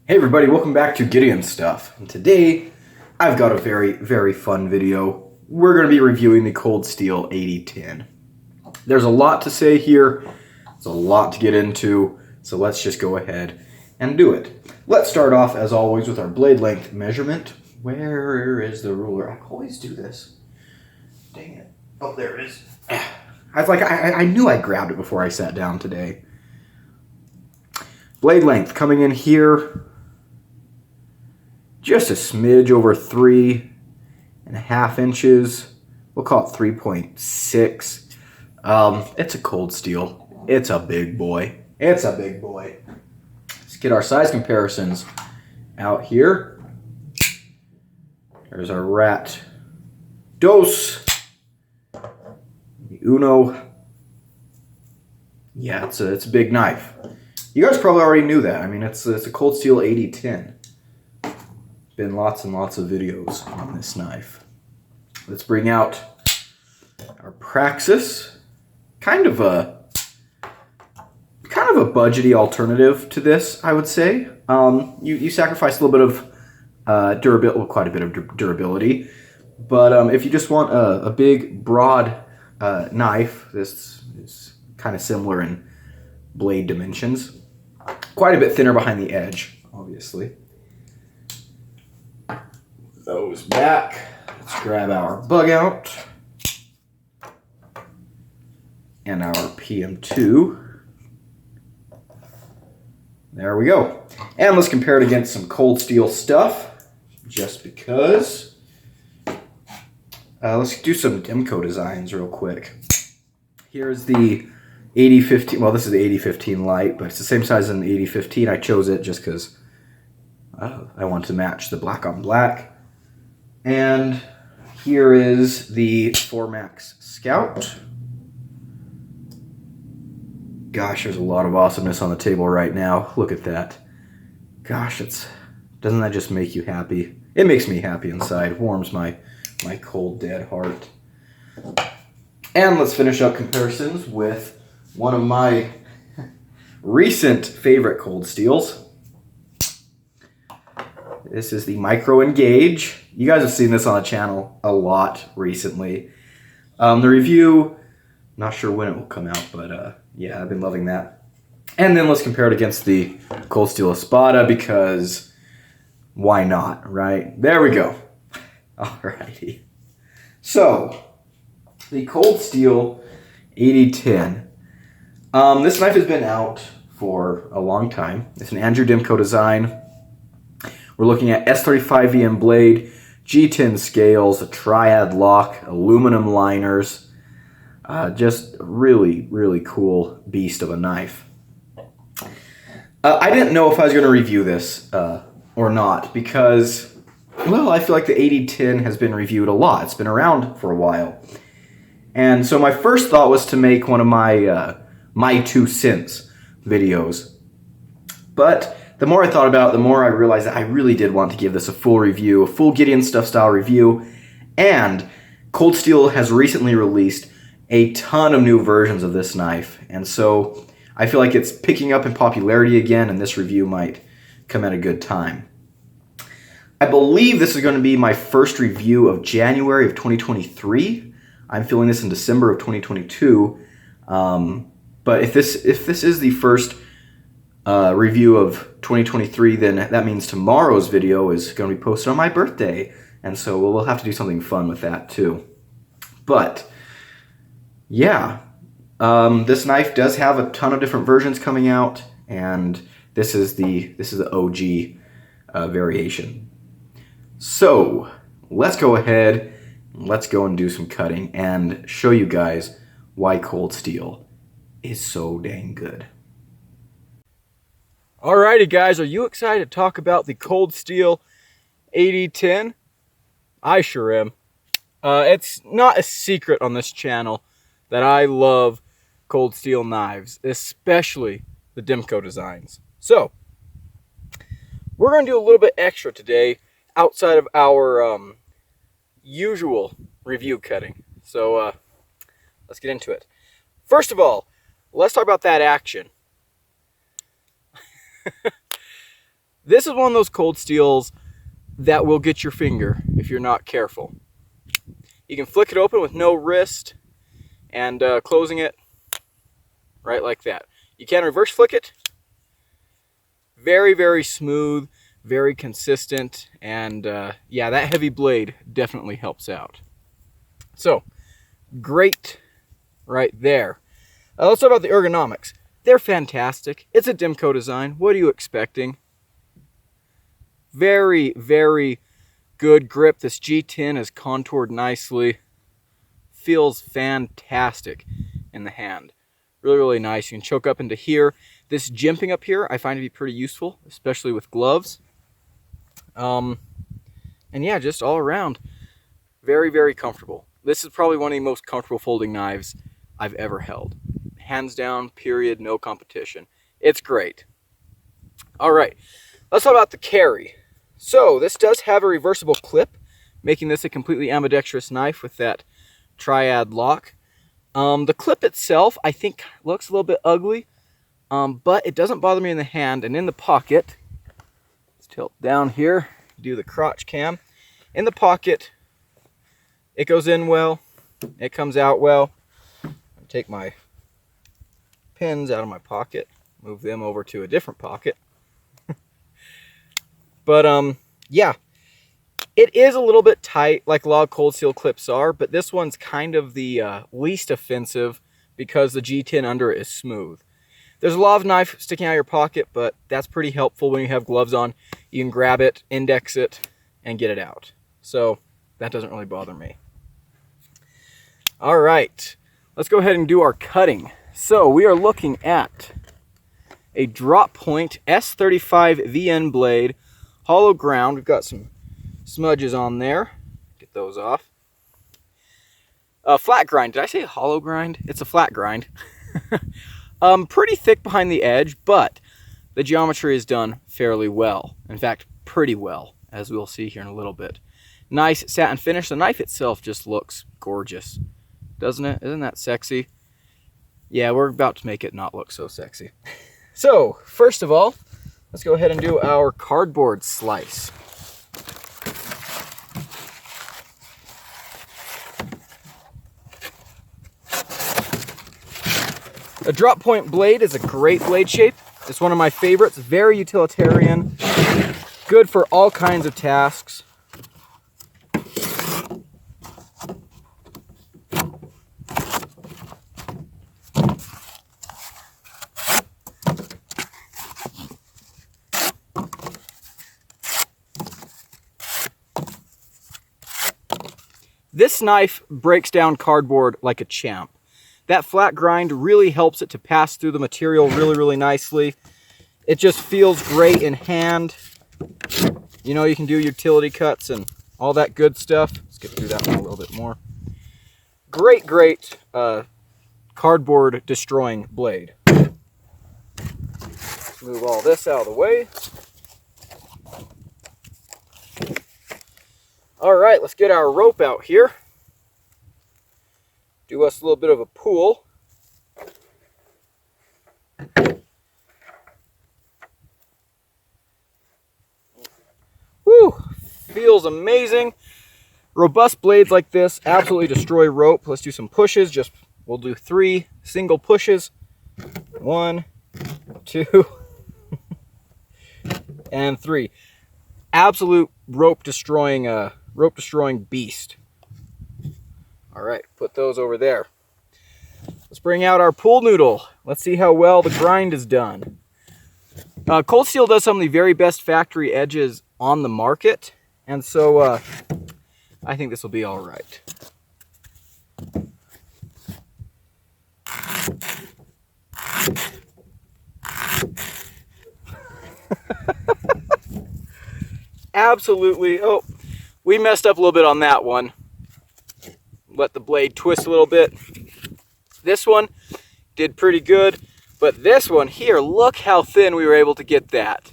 Hey everybody, welcome back to Gideon Stuff. And today, I've got a very fun video. We're going to be reviewing the Cold Steel AD-10. There's a lot to say here, there's a lot to get into, so let's just go ahead and do it. Let's start off, as always, with our blade length measurement. Where is the ruler? I always do this. Dang it. Oh, there it is. I knew I grabbed it before I sat down today. Blade length coming in here, just a smidge over 3.5 inches. We'll call it 3.6. It's a cold steel. It's a big boy. It's a big boy. Let's get our size comparisons out here. There's our rat dos. The Uno. Yeah, it's a big knife. You guys probably already knew that. I mean, it's a cold steel AD-10. Been lots and lots of videos on this knife. Let's bring out our Praxis. Kind of a budgety alternative to this, I would say. You sacrifice a little bit of durability, well, quite a bit of durability. But if you just want a big, broad knife, this is kind of similar in blade dimensions. Quite a bit thinner behind the edge, obviously. Those back. Let's grab our bug out and our PM2. There we go. And let's compare it against some cold steel stuff, just because. Let's do some Demco designs real quick. Here's the AD-15. Well, this is the AD-15 Light, but it's the same size as the AD-15. I chose it just because I want to match the black on black. And here is the 4MAX Scout. Gosh, there's a lot of awesomeness on the table right now. Look at that. Gosh, doesn't that just make you happy? It makes me happy inside. Warms my cold, dead heart. And let's finish up comparisons with one of my recent favorite cold steels. This is the Micro Engage. You guys have seen this on the channel a lot recently. The review, not sure when it will come out, but yeah, I've been loving that. And then let's compare it against the Cold Steel Espada, because why not, right? There we go. Alrighty. So, the Cold Steel AD-10. This knife has been out for a long time. It's an Andrew Demco design. We're looking at S35VM blade, G10 scales, a triad lock, aluminum liners. Just really cool beast of a knife. I didn't know if I was going to review this or not because, well, I feel like the AD-10 has been reviewed a lot. It's been around for a while. And so my first thought was to make one of my 2 cents videos. But the more I thought about it, the more I realized that I really did want to give this a full review, a full Gideon Stuff style review. And Cold Steel has recently released a ton of new versions of this knife. And so I feel like it's picking up in popularity again, and this review might come at a good time. I believe this is going to be my first review of January of 2023. I'm filming this in December of 2022. But if this is the first review of 2023, then that means tomorrow's video is going to be posted on my birthday, and so we'll have to do something fun with that too. But yeah, this knife does have a ton of different versions coming out, and this is the OG variation. So let's go ahead, let's go and do some cutting and show you guys why Cold Steel is so dang good. Alrighty guys, are you excited to talk about the Cold Steel AD-10? I sure am. It's not a secret on this channel that I love Cold Steel knives, especially the Demco designs. So, we're going to do a little bit extra today outside of our usual review cutting. So, let's get into it. First of all, let's talk about that action. This is one of those cold steels that will get your finger if you're not careful. You can flick it open with no wrist and closing it right like that. You can reverse flick it. Very, very smooth, very consistent, and yeah, that heavy blade definitely helps out. So, great right there. Let's talk about the ergonomics. They're fantastic. It's a Dimco design. What are you expecting? Very, very good grip. This G10 is contoured nicely. Feels fantastic in the hand. Really, really nice. You can choke up into here. This jimping up here I find to be pretty useful, especially with gloves. And yeah, just all around, very, very comfortable. This is probably one of the most comfortable folding knives I've ever held. Hands down, period, no competition. It's great. All right, let's talk about the carry. So this does have a reversible clip, making this a completely ambidextrous knife with that triad lock. The clip itself, I think, looks a little bit ugly, but it doesn't bother me in the hand and in the pocket. Let's tilt down here, do the crotch cam. In the pocket, it goes in well, it comes out well. Take my pins out of my pocket, move them over to a different pocket. But yeah, it is a little bit tight like a lot of cold steel clips are, but this one's kind of the least offensive because the G10 under it is smooth. There's a lot of knife sticking out of your pocket, but that's pretty helpful when you have gloves on. You can grab it, index it, and get it out. So that doesn't really bother me. All right, let's go ahead and do our cutting. So we are looking at a drop point S35 VN blade, hollow ground. We've got some smudges on there. Get those off. Flat grind. Did I say hollow grind? It's a flat grind. Pretty thick behind the edge, but the geometry is done fairly well. In fact, pretty well, as we'll see here in a little bit. Nice satin finish. The knife itself just looks gorgeous, doesn't it? Isn't that sexy? Yeah, we're about to make it not look so sexy. So, first of all, let's go ahead and do our cardboard slice. A drop point blade is a great blade shape. It's one of my favorites, very utilitarian, good for all kinds of tasks. This knife breaks down cardboard like a champ. That flat grind really helps it to pass through the material really, really nicely. It just feels great in hand. You know, you can do utility cuts and all that good stuff. Let's get through that one a little bit more. Great, great cardboard destroying blade. Let's move all this out of the way. All right, let's get our rope out here. Do us a little bit of a pull. Woo! Feels amazing. Robust blades like this absolutely destroy rope. Let's do some pushes. We'll do 3 single pushes. 1, 2, and 3. Absolute rope destroying beast. All right, put those over there. Let's bring out our pool noodle. Let's see how well the grind is done. Cold steel does some of the very best factory edges on the market, and so I think this will be all right. Absolutely. Oh, we messed up a little bit on that one. Let the blade twist a little bit. This one did pretty good, but this one here, look how thin we were able to get that.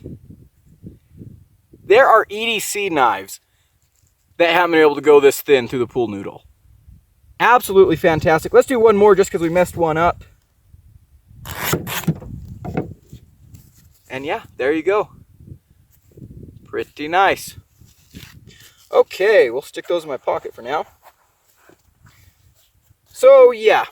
There are EDC knives that haven't been able to go this thin through the pool noodle. Absolutely fantastic. Let's do one more just because we messed one up. And yeah, there you go. Pretty nice. Okay, we'll stick those in my pocket for now. So yeah,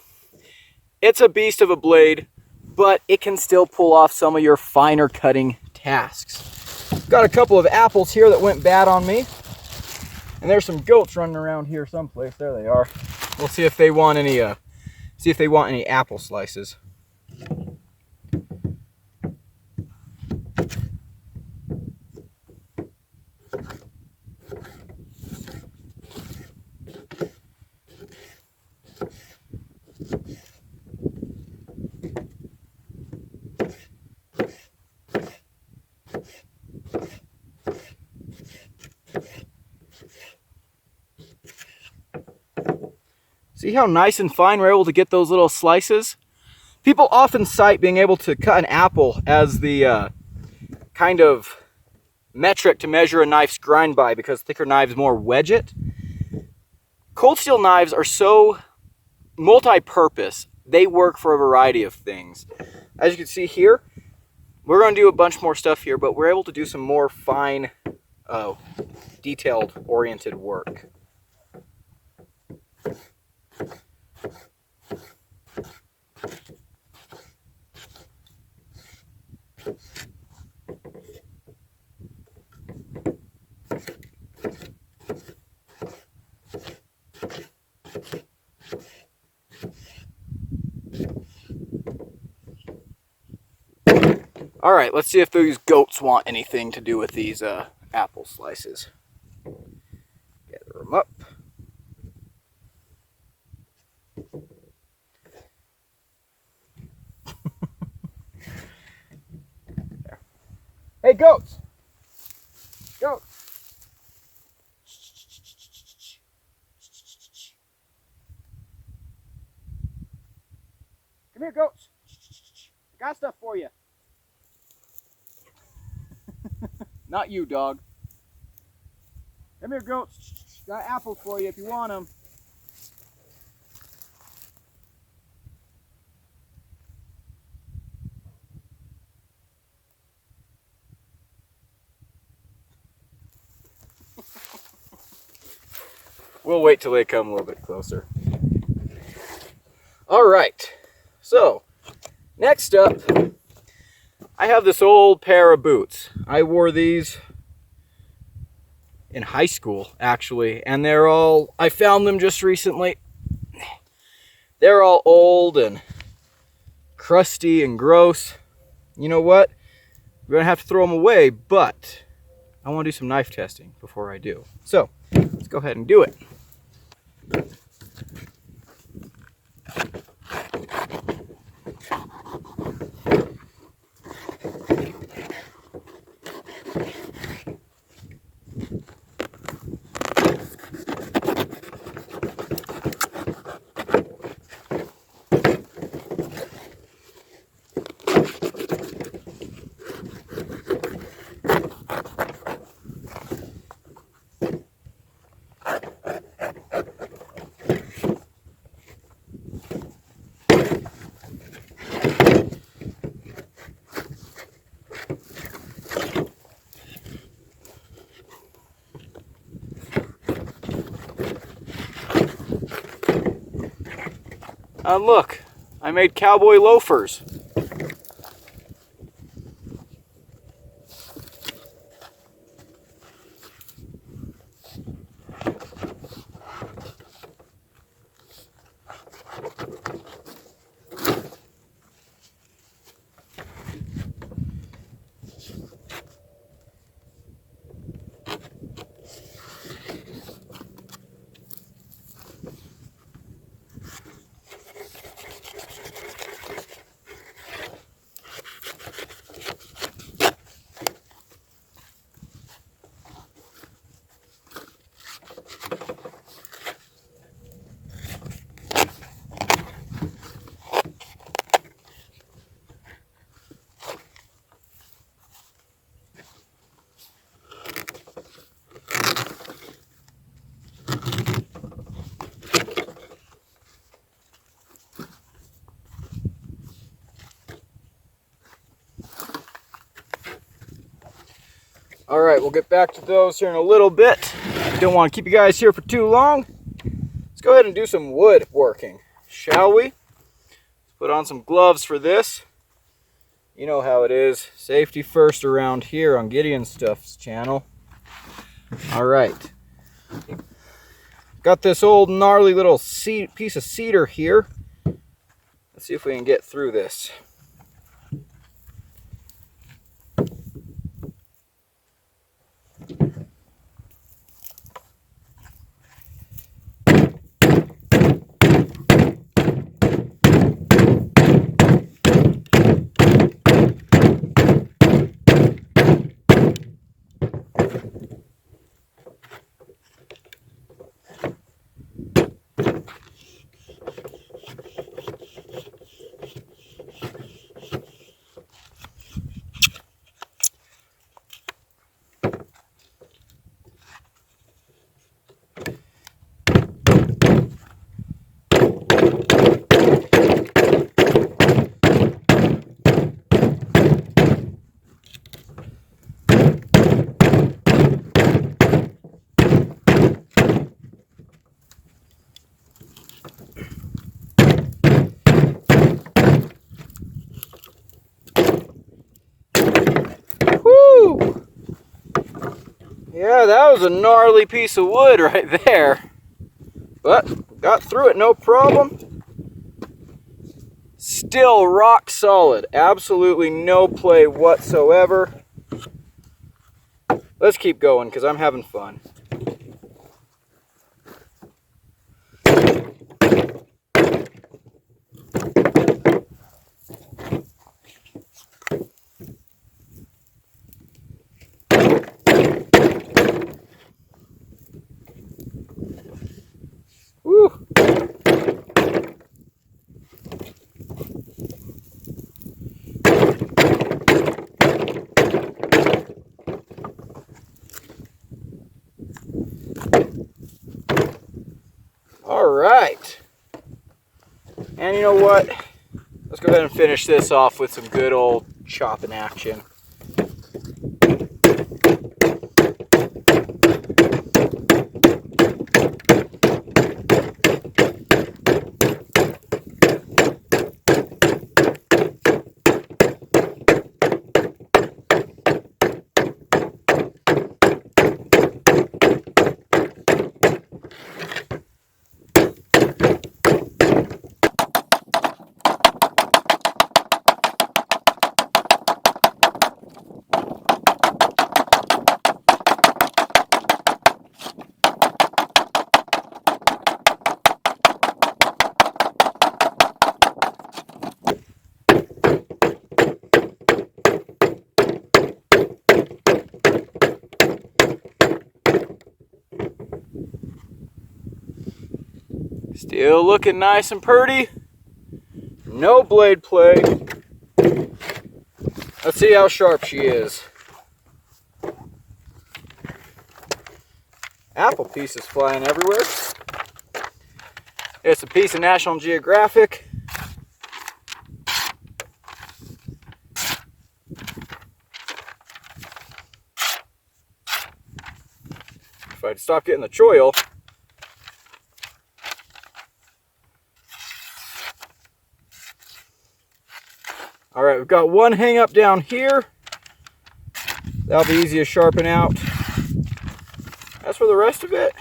it's a beast of a blade, but it can still pull off some of your finer cutting tasks. Got a couple of apples here that went bad on me, and there's some goats running around here someplace. There they are. We'll see if they want any apple slices. See how nice and fine we're able to get those little slices? People often cite being able to cut an apple as the kind of metric to measure a knife's grind by, because thicker knives more wedge it. Cold steel knives are so multi-purpose. They work for a variety of things. As you can see here, we're going to do a bunch more stuff here, but we're able to do some more fine, detailed oriented work. All right, let's see if these goats want anything to do with these apple slices. Gather them up. There. Hey, goats! Goats! Come here, goats! I got stuff for you. Not you, dog. Come here, goats. Got apples for you if you want them. We'll wait till they come a little bit closer. All right. So, next up, I have this old pair of boots. I wore these in high school, actually, and I found them just recently. They're all old and crusty and gross. You know what? We're gonna have to throw them away, but I want to do some knife testing before I do. So, let's go ahead and do it. Look, I made cowboy loafers. All right, we'll get back to those here in a little bit. Don't want to keep you guys here for too long. Let's go ahead and do some wood working, shall we? Put on some gloves for this. You know how it is. Safety first around here on Gideon Stuff's channel. All right. Got this old gnarly little piece of cedar here. Let's see if we can get through this. Yeah, that was a gnarly piece of wood right there. But got through it, no problem. Still rock solid. Absolutely no play whatsoever. Let's keep going because I'm having fun. Woo. All right. And you know what? Let's go ahead and finish this off with some good old chopping action. Still looking nice and pretty. No blade play. Let's see how sharp she is. Apple pieces flying everywhere. It's a piece of National Geographic. If I'd stop getting the choil. All right, we've got one hang up down here. That'll be easy to sharpen out. As for the rest of it,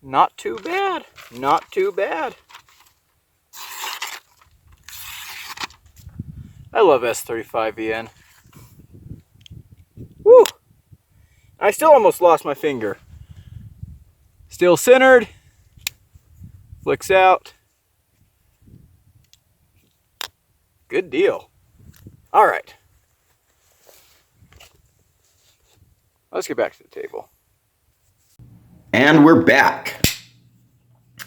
not too bad, not too bad. I love S35VN. Woo! I still almost lost my finger. Still centered. Flicks out. Good deal. All right. Let's get back to the table. And we're back.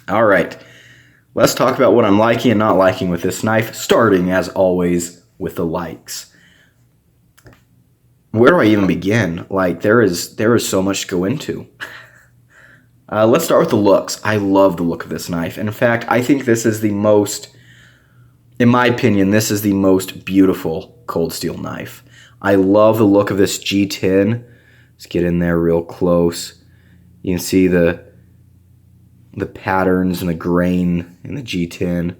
All right. Let's talk about what I'm liking and not liking with this knife, starting, as always, with the likes. Where do I even begin? Like, there is so much to go into. Let's start with the looks. I love the look of this knife. In fact, I think this is the most... In my opinion, this is the most beautiful cold steel knife. I love the look of this G10. Let's get in there real close. You can see the patterns and the grain in the G10.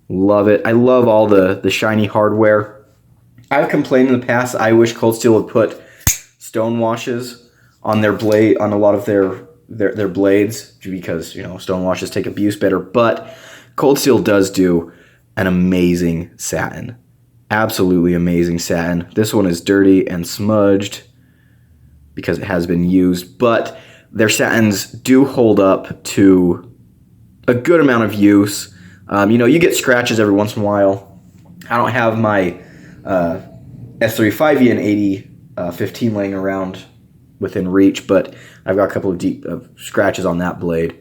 Love it. I love all the shiny hardware. I've complained in the past, I wish Cold Steel would put stone washes on their blade, on a lot of their blades, because, you know, stone washes take abuse better, but Cold Steel does do an amazing satin. Absolutely amazing satin. This one is dirty and smudged because it has been used, but their satins do hold up to a good amount of use. You know, you get scratches every once in a while. I don't have my S35E and AD-15 laying around within reach, but I've got a couple of deep scratches on that blade.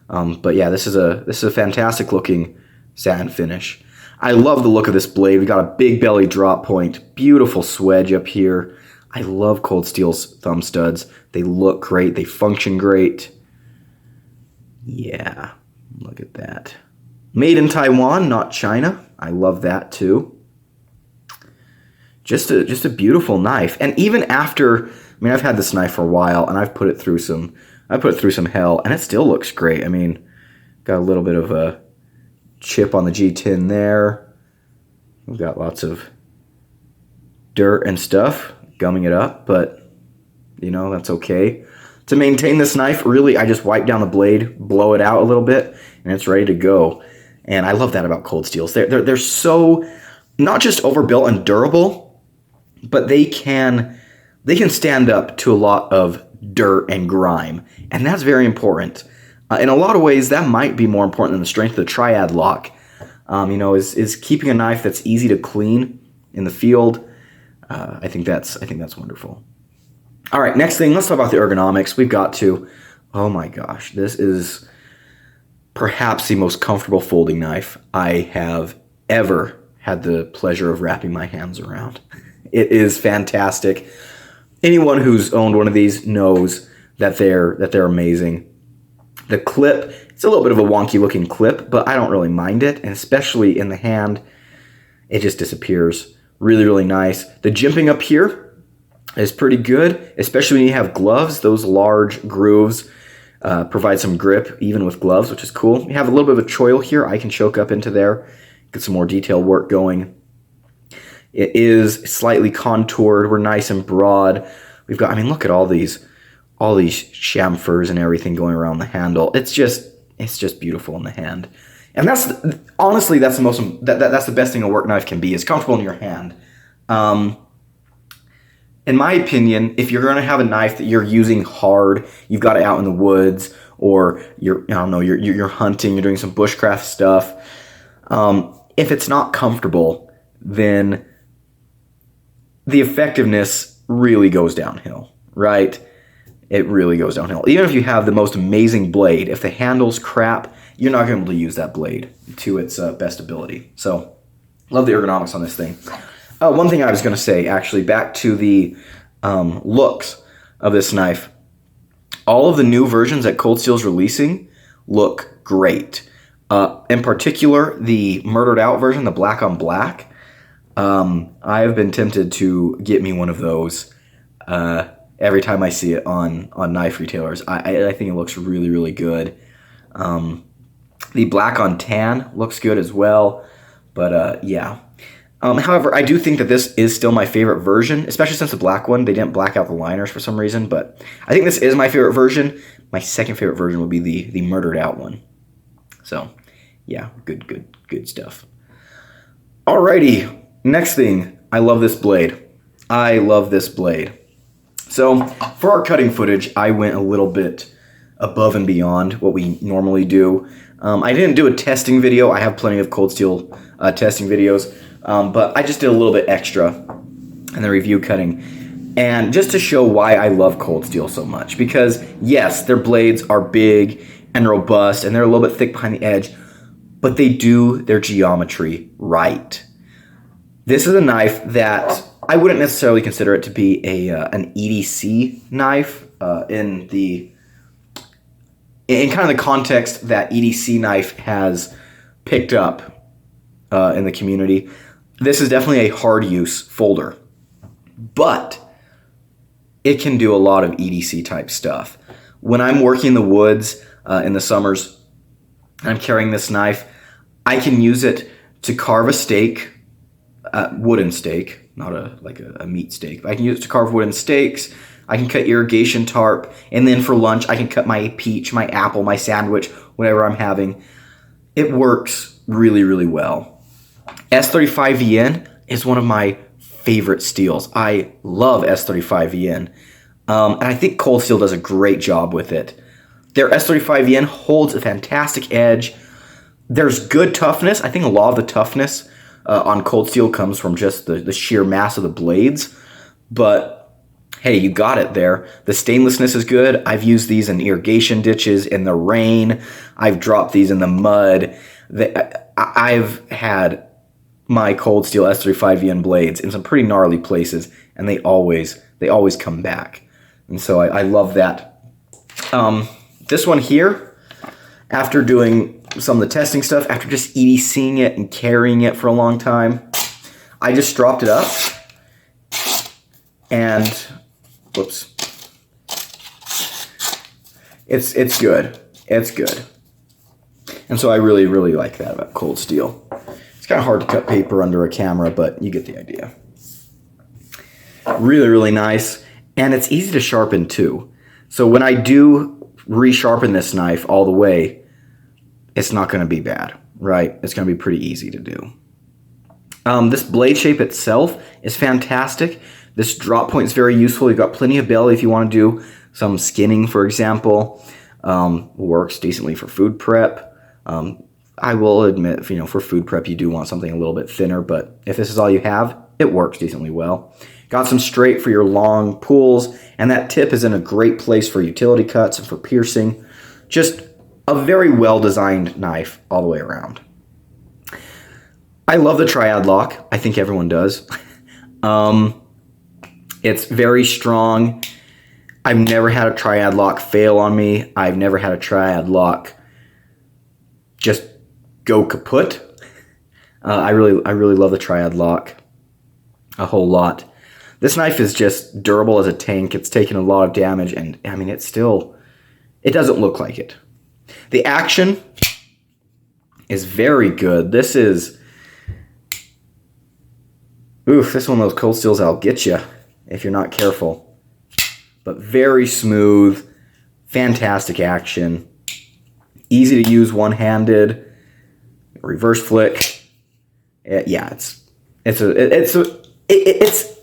But yeah, this is a fantastic looking satin finish. I love the look of this blade. We got a big belly drop point, beautiful swedge up here. I love Cold Steel's thumb studs. They look great. They function great. Yeah, look at that. Made in Taiwan, not China. I love that too. Just a beautiful knife. And even after, I mean, I've had this knife for a while, and I've put it through some hell, and it still looks great. I mean, got a little bit of a chip on the G10 there. We've got lots of dirt and stuff gumming it up, but you know, that's okay. To maintain this knife, really, I just wipe down the blade, blow it out a little bit, and it's ready to go. And I love that about Cold Steels. They're so not just overbuilt and durable, but they can stand up to a lot of dirt and grime, and that's very important. In a lot of ways, that might be more important than the strength of the triad lock. You know, is keeping a knife that's easy to clean in the field. I think that's wonderful. All right, next thing, let's talk about the ergonomics. We've got to, oh my gosh, this is perhaps the most comfortable folding knife I have ever had the pleasure of wrapping my hands around. It is fantastic. Anyone who's owned one of these knows that they're amazing. The clip, it's a little bit of a wonky looking clip, but I don't really mind it, and especially in the hand, it just disappears. Really, really nice. The jimping up here is pretty good, especially when you have gloves. Those large grooves provide some grip even with gloves, which is cool. You have a little bit of a choil here. I can choke up into there, get some more detailed work going. It is slightly contoured. We're nice and broad. We've got, I mean, look at all these chamfers and everything going around the handle. It's just beautiful in the hand. And that's, honestly, that's the best thing a work knife can be, is comfortable in your hand. In my opinion, if you're going to have a knife that you're using hard, you've got it out in the woods, or you're hunting, you're doing some bushcraft stuff. If it's not comfortable, then the effectiveness really goes downhill, right? It really goes downhill. Even if you have the most amazing blade, if the handle's crap, you're not going to be able to use that blade to its best ability. So, love the ergonomics on this thing. One thing I was going to say, actually, back to the looks of this knife. All of the new versions that Cold Steel's releasing look great. In particular, the murdered out version, the black on black. I have been tempted to get me one of those every time I see it on knife retailers. I think it looks really, really good. The black on tan looks good as well, but yeah. However, I do think that this is still my favorite version, especially since the black one, they didn't black out the liners for some reason, but I think this is my favorite version. My second favorite version would be the murdered out one. So, yeah, good stuff. Alrighty, next thing, I love this blade. I love this blade. So, for our cutting footage, I went a little bit above and beyond what we normally do. I didn't do a testing video. I have plenty of Cold Steel testing videos, but I just did a little bit extra in the review cutting. And just to show why I love Cold Steel so much. Because, yes, their blades are big and robust, and they're a little bit thick behind the edge, but they do their geometry right. This is a knife that I wouldn't necessarily consider it to be an EDC knife in kind of the context that EDC knife has picked up in the community. This is definitely a hard use folder. but it can do a lot of EDC type stuff. When I'm working in the woods in the summers and I'm carrying this knife, I can use it to carve a steak, wooden steak, not a meat steak. But I can use it to carve wooden steaks. I can cut irrigation tarp, and then for lunch I can cut my peach, my apple, my sandwich, whatever I'm having. It works really, really well. S35VN is one of my favorite steels. I love S35VN, and I think Cold Steel does a great job with it. Their S35VN holds a fantastic edge. There's good toughness. I think a lot of the toughness on Cold Steel comes from just the sheer mass of the blades, but hey, you got it there. The stainlessness is good. I've used these in irrigation ditches, in the rain. I've dropped these in the mud. I've had my Cold Steel S35VN blades in some pretty gnarly places, and they always come back. And so I love that. This one here, after doing some of the testing stuff, after just EDCing it and carrying it for a long time, I just dropped it up and whoops. It's good. It's good. And so I really, really like that about Cold Steel. It's kind of hard to cut paper under a camera, but you get the idea. Really, really nice. And it's easy to sharpen too. So when I do resharpen this knife all the way, it's not going to be bad, right? It's going to be pretty easy to do. This blade shape itself is fantastic. This drop point is very useful. You've got plenty of belly if you want to do some skinning, for example. Works decently for food prep. I will admit, for food prep, you do want something a little bit thinner, but if this is all you have, it works decently well. Got some straight for your long pulls, and that tip is in a great place for utility cuts and for piercing. Just a very well-designed knife all the way around. I love the triad lock. I think everyone does. It's very strong. I've never had a triad lock fail on me. I've never had a triad lock just go kaput. I really love the triad lock a whole lot. This knife is just durable as a tank. It's taken a lot of damage, and I mean, it doesn't look like it. The action is very good. This is, this is one of those Cold Steels that'll get you if you're not careful. But very smooth, fantastic action, easy to use one-handed, reverse flick. Yeah, it's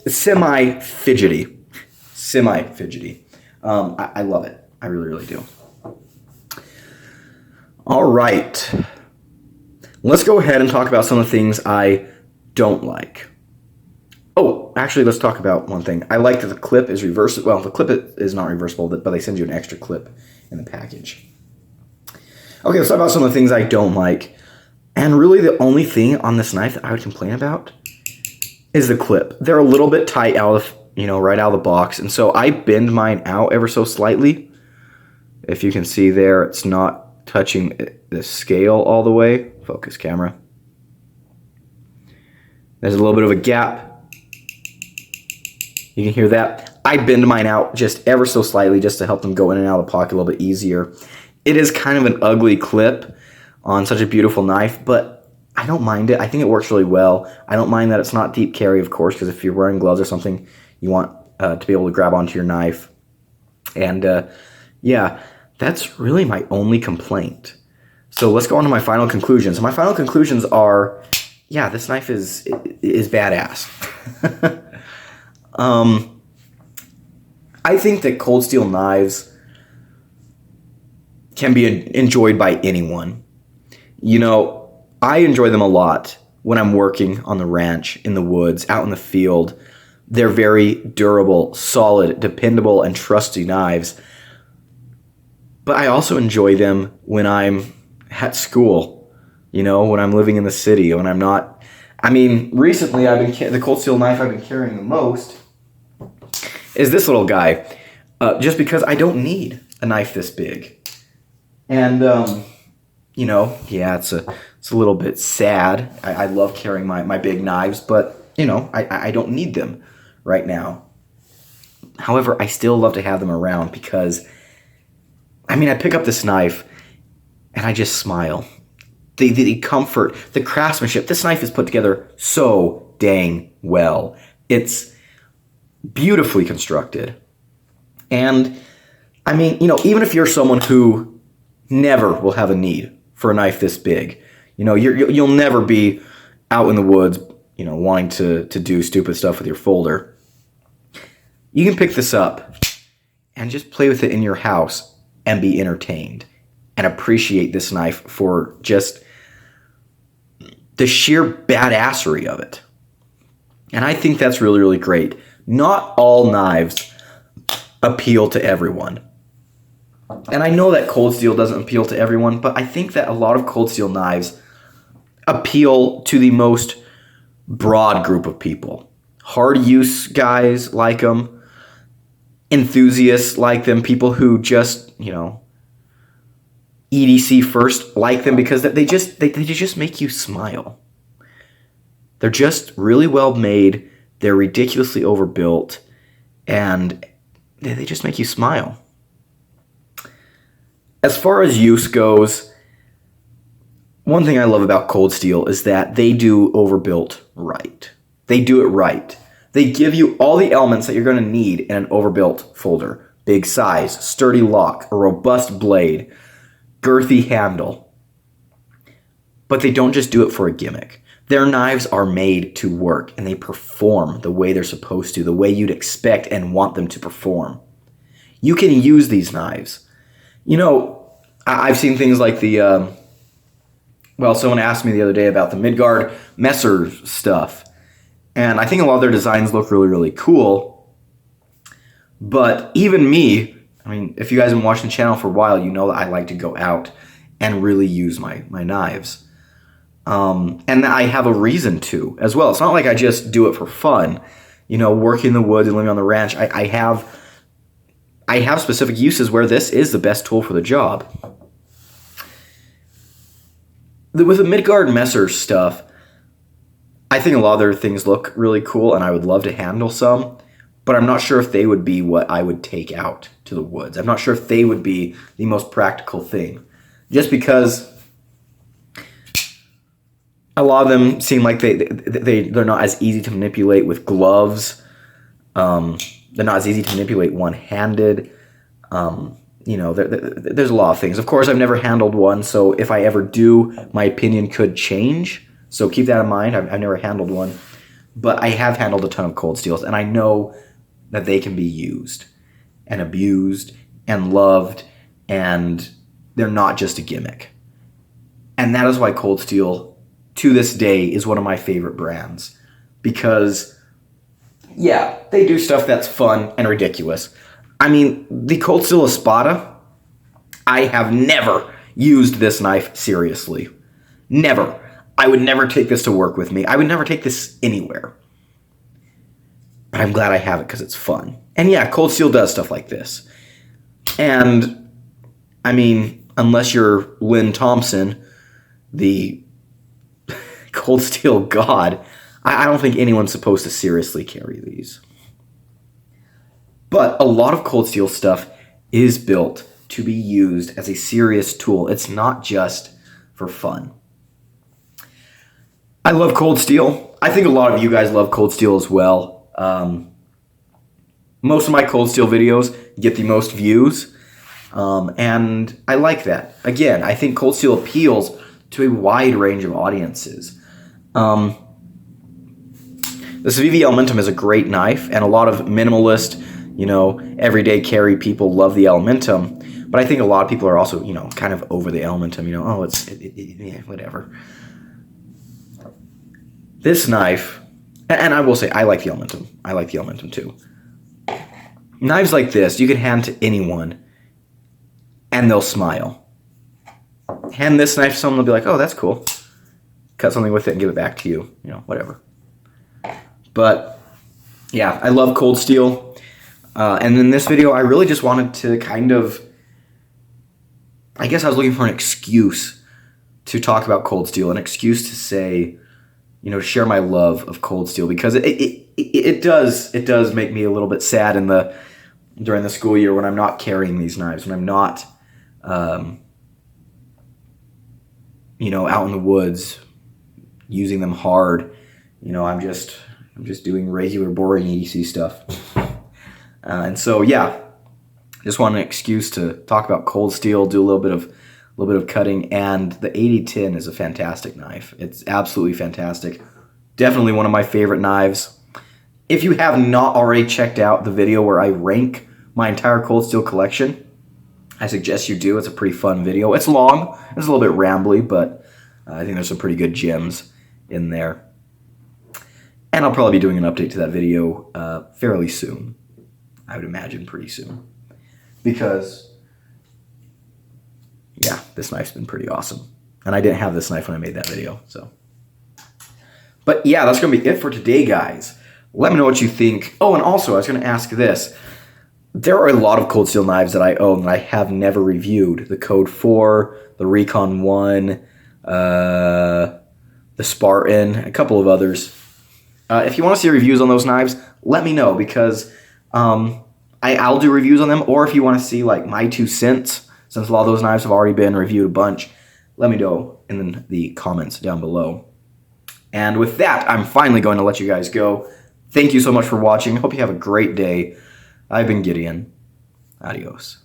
semi-fidgety. I love it. I really, really do. All right. Let's go ahead and talk about some of the things I don't like. Oh, actually, let's talk about one thing. I like that the clip is reversible. Well, the clip is not reversible, but they send you an extra clip in the package. Okay, let's talk about some of the things I don't like. And really the only thing on this knife that I would complain about is the clip. They're a little bit tight out of, right out of the box. And so I bend mine out ever so slightly. If you can see there, it's not touching the scale all the way. Focus camera. There's a little bit of a gap. You can hear that. I bend mine out just ever so slightly just to help them go in and out of the pocket a little bit easier. It is kind of an ugly clip on such a beautiful knife, but I don't mind it. I think it works really well. I don't mind that it's not deep carry, of course, because if you're wearing gloves or something, you want to be able to grab onto your knife. And yeah, that's really my only complaint. So let's go on to my final conclusions. My final conclusions are, yeah, this knife is badass. I think that Cold Steel knives can be enjoyed by anyone. I enjoy them a lot when I'm working on the ranch, in the woods, out in the field. They're very durable, solid, dependable, and trusty knives. But I also enjoy them when I'm at school, when I'm living in the city, when I'm not. I mean, recently the Cold Steel knife I've been carrying the most is this little guy, just because I don't need a knife this big. And, yeah, it's a little bit sad. I love carrying my big knives, but, I don't need them right now. However, I still love to have them around because, I mean, I pick up this knife and I just smile. The comfort, the craftsmanship, this knife is put together so dang well. It's beautifully constructed. And, I mean, you know, even if you're someone who never will have a need for a knife this big, you know, you'll never be out in the woods, you know, wanting to do stupid stuff with your folder, you can pick this up and just play with it in your house and be entertained and appreciate this knife for just the sheer badassery of it. And I think that's really, really great. Not all knives appeal to everyone. And I know that cold steel doesn't appeal to everyone, but I think that a lot of cold steel knives appeal to the most broad group of people. Hard use guys like them. Enthusiasts like them. People who just, you know, EDC first like them because they just make you smile. They're just really well made. They're ridiculously overbuilt. And they just make you smile. As far as use goes, one thing I love about cold steel is that they do overbuilt right. They do it right. They give you all the elements that you're going to need in an overbuilt folder. Big size, sturdy lock, a robust blade, girthy handle. But they don't just do it for a gimmick. Their knives are made to work, and they perform the way they're supposed to, the way you'd expect and want them to perform. You can use these knives. You know, I've seen things like the, someone asked me the other day about the Midgard Messer stuff. And I think a lot of their designs look really, really cool. But even me, I mean, if you guys have been watching the channel for a while, you know that I like to go out and really use my knives. And I have a reason to as well. It's not like I just do it for fun. You know, working in the woods and living on the ranch, I have specific uses where this is the best tool for the job. With the Midgard Messer stuff, I think a lot of their things look really cool, and I would love to handle some, but I'm not sure if they would be what I would take out to the woods. I'm not sure if they would be the most practical thing, just because a lot of them seem like they're not as easy to manipulate with gloves. They're not as easy to manipulate one-handed. You know, there's a lot of things. Of course, I've never handled one, so if I ever do, my opinion could change. So keep that in mind. I've never handled one. But I have handled a ton of cold steels, and I know that they can be used and abused and loved, and they're not just a gimmick. And that is why cold steel, to this day, is one of my favorite brands. Because, yeah, they do stuff that's fun and ridiculous. I mean, the Cold Steel Espada, I have never used this knife seriously. Never. I would never take this to work with me. I would never take this anywhere. But I'm glad I have it because it's fun. And yeah, Cold Steel does stuff like this. And, I mean, unless you're Lynn Thompson, the Cold Steel god, I don't think anyone's supposed to seriously carry these. But a lot of cold steel stuff is built to be used as a serious tool. It's not just for fun. I love cold steel. I think a lot of you guys love cold steel as well. Most of my cold steel videos get the most views, and I like that. Again, I think cold steel appeals to a wide range of audiences. The Civivi Elementum is a great knife, and a lot of minimalist, you know, everyday carry people love the Elementum. But I think a lot of people are also, you know, kind of over the Elementum. You know, oh, yeah, whatever. This knife, and I will say, I like the Elementum. I like the Elementum too. Knives like this, you can hand to anyone, and they'll smile. Hand this knife to someone, they'll be like, oh, that's cool. Cut something with it and give it back to you. You know, whatever. But, yeah, I love cold steel. And in this video, I really just wanted to kind of, I guess I was looking for an excuse to talk about cold steel, an excuse to say, share my love of Cold Steel, because it does make me a little bit sad during the school year when I'm not carrying these knives, when I'm not, out in the woods using them hard. I'm just doing regular, boring EDC stuff. And so, yeah, just want an excuse to talk about Cold Steel, do a little bit of cutting, and the AD-10 is a fantastic knife. It's absolutely fantastic. Definitely one of my favorite knives. If you have not already checked out the video where I rank my entire Cold Steel collection, I suggest you do. It's a pretty fun video. It's long. It's a little bit rambly, but I think there's some pretty good gems in there. And I'll probably be doing an update to that video fairly soon. I would imagine pretty soon. Because, yeah, this knife's been pretty awesome. And I didn't have this knife when I made that video, so. But yeah, that's going to be it for today, guys. Let me know what you think. Oh, and also, I was going to ask this. There are a lot of Cold Steel knives that I own that I have never reviewed. The Code 4, the Recon 1, the Spartan, a couple of others. If you want to see reviews on those knives, let me know, because I'll do reviews on them. Or if you want to see like my 2 cents, since a lot of those knives have already been reviewed a bunch, let me know in the comments down below. And with that, I'm finally going to let you guys go. Thank you so much for watching. Hope you have a great day. I've been Gideon. Adios.